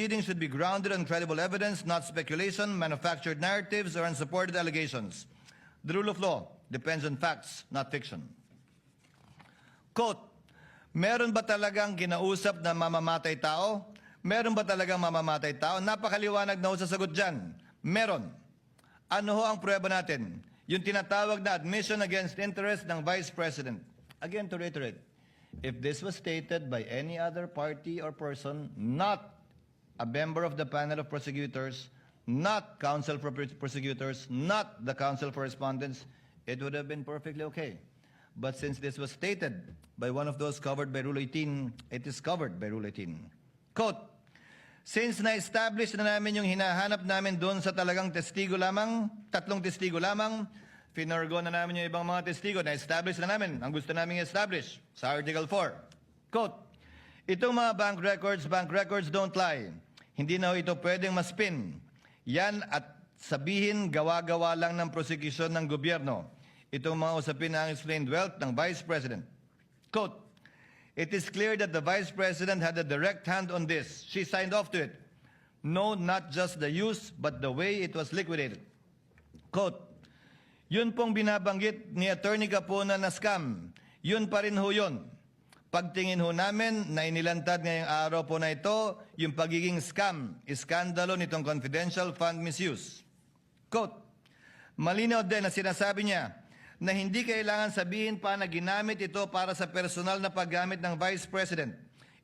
proceedings should be grounded on credible evidence, not speculation, manufactured narratives, or unsupported allegations. The rule of law depends on facts, not fiction. Quote, meron ba talagang kinausap na mamamatay tao? Meron ba talagang mamamatay tao? Napakaliwanag na ho sa sagot dyan. Meron. Ano ho ang prueba natin? Yung tinatawag na admission against interest ng Vice President. Again, to reiterate, if this was stated by any other party or person, not a member of the panel of prosecutors, not counsel for prosecutors, not the counsel for respondents, it would have been perfectly okay. But since this was stated by one of those covered by Rule 18, it is covered by Rule 18. Quote, since na-establish na namin yung hinahanap namin doon sa talagang testigo lamang, 3 testigo lamang, finorgo na namin yung ibang mga testigo, na-establish na namin ang gusto namin i-establish sa Article 4. Quote, itong mga bank records don't lie. Hindi na ito pwedeng maspin. Yan at sabihin gawa-gawa lang ng prosecution ng gobyerno. Itong mga usapin na unexplained wealth ng Vice President. Quote, it is clear that the Vice President had a direct hand on this. She signed off to it. No, not just the use, but the way it was liquidated. Quote, yun pong binabanggit ni Attorney Capona na scam. Yun pa rin ho yun. Pagtingin ho namin na inilantad ngayong araw po na ito, yung pagiging scam, iskandalo nitong confidential fund misuse. Quote, malinaw din na sinasabi niya na hindi kailangan sabihin pa na ginamit ito para sa personal na paggamit ng Vice President,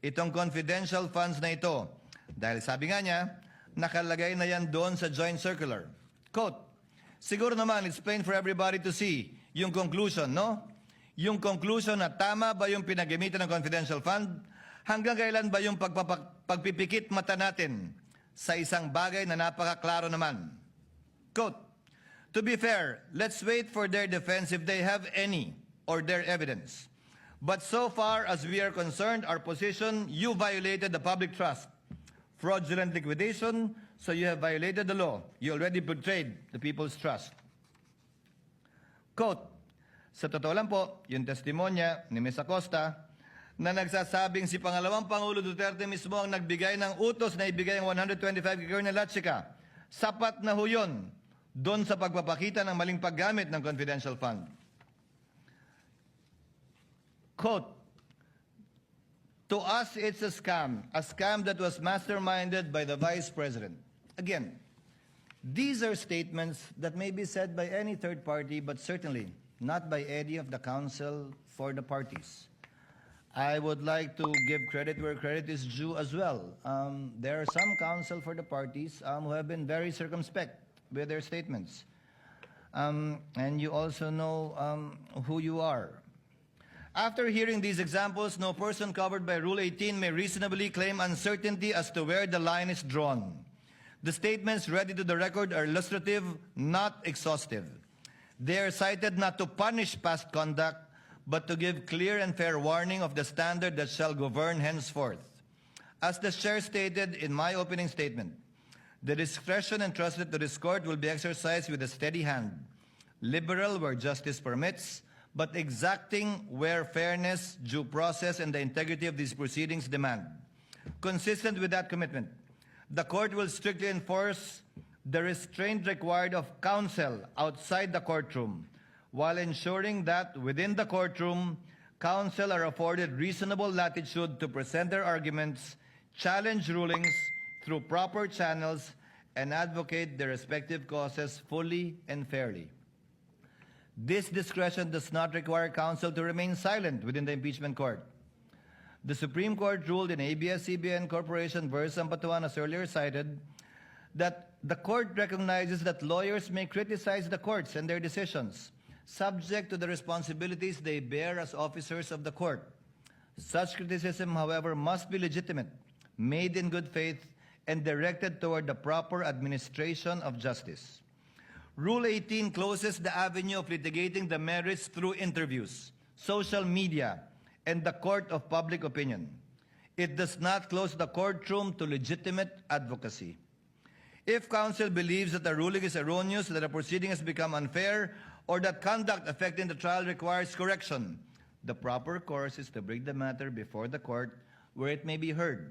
itong confidential funds na ito. Dahil sabi nga niya, nakalagay na yan doon sa joint circular. Quote, siguro naman, it's plain for everybody to see yung conclusion, no? Yung conclusion na tama ba yung pinagamitan ng confidential fund? Hanggang kailan ba yung pagpipikit mata natin sa isang bagay na napakaklaro naman? Quote, to be fair, let's wait for their defense if they have any or their evidence. But so far as we are concerned, our position, you violated the public trust. Fraudulent liquidation, so you have violated the law. You already betrayed the people's trust. Quote, sa totoo lang po, yung testimonya ni Ms. Acosta na nagsasabing si Pangalawang Pangulo Duterte mismo ang nagbigay ng utos na ibigay ang 125 kay Colonel Lachica. Sapat na ho yun doon sa pagpapakita ng maling paggamit ng confidential fund. Quote, to us, it's a scam that was masterminded by the Vice President. Again, these are statements that may be said by any third party, but certainly not by any of the counsel for the parties. I would like to give credit where credit is due as well. There are some counsel for the parties who have been very circumspect with their statements. And you also know who you are. After hearing these examples, no person covered by Rule 18 may reasonably claim uncertainty as to where the line is drawn. The statements read into the record are illustrative, not exhaustive. They are cited not to punish past conduct, but to give clear and fair warning of the standard that shall govern henceforth. As the Chair stated in my opening statement, the discretion entrusted to this court will be exercised with a steady hand, liberal where justice permits, but exacting where fairness, due process, and the integrity of these proceedings demand. Consistent with that commitment, the court will strictly enforce the restraint required of counsel outside the courtroom, while ensuring that within the courtroom, counsel are afforded reasonable latitude to present their arguments, challenge rulings through proper channels, and advocate their respective causes fully and fairly. This discretion does not require counsel to remain silent within the impeachment court. The Supreme Court ruled in ABS-CBN Corporation v. Ampatuan, as earlier cited, that the court recognizes that lawyers may criticize the courts and their decisions, subject to the responsibilities they bear as officers of the court. Such criticism, however, must be legitimate, made in good faith, and directed toward the proper administration of justice. Rule 18 closes the avenue of litigating the merits through interviews, social media, and the court of public opinion. It does not close the courtroom to legitimate advocacy. If counsel believes that the ruling is erroneous, that a proceeding has become unfair, or that conduct affecting the trial requires correction, the proper course is to bring the matter before the court where it may be heard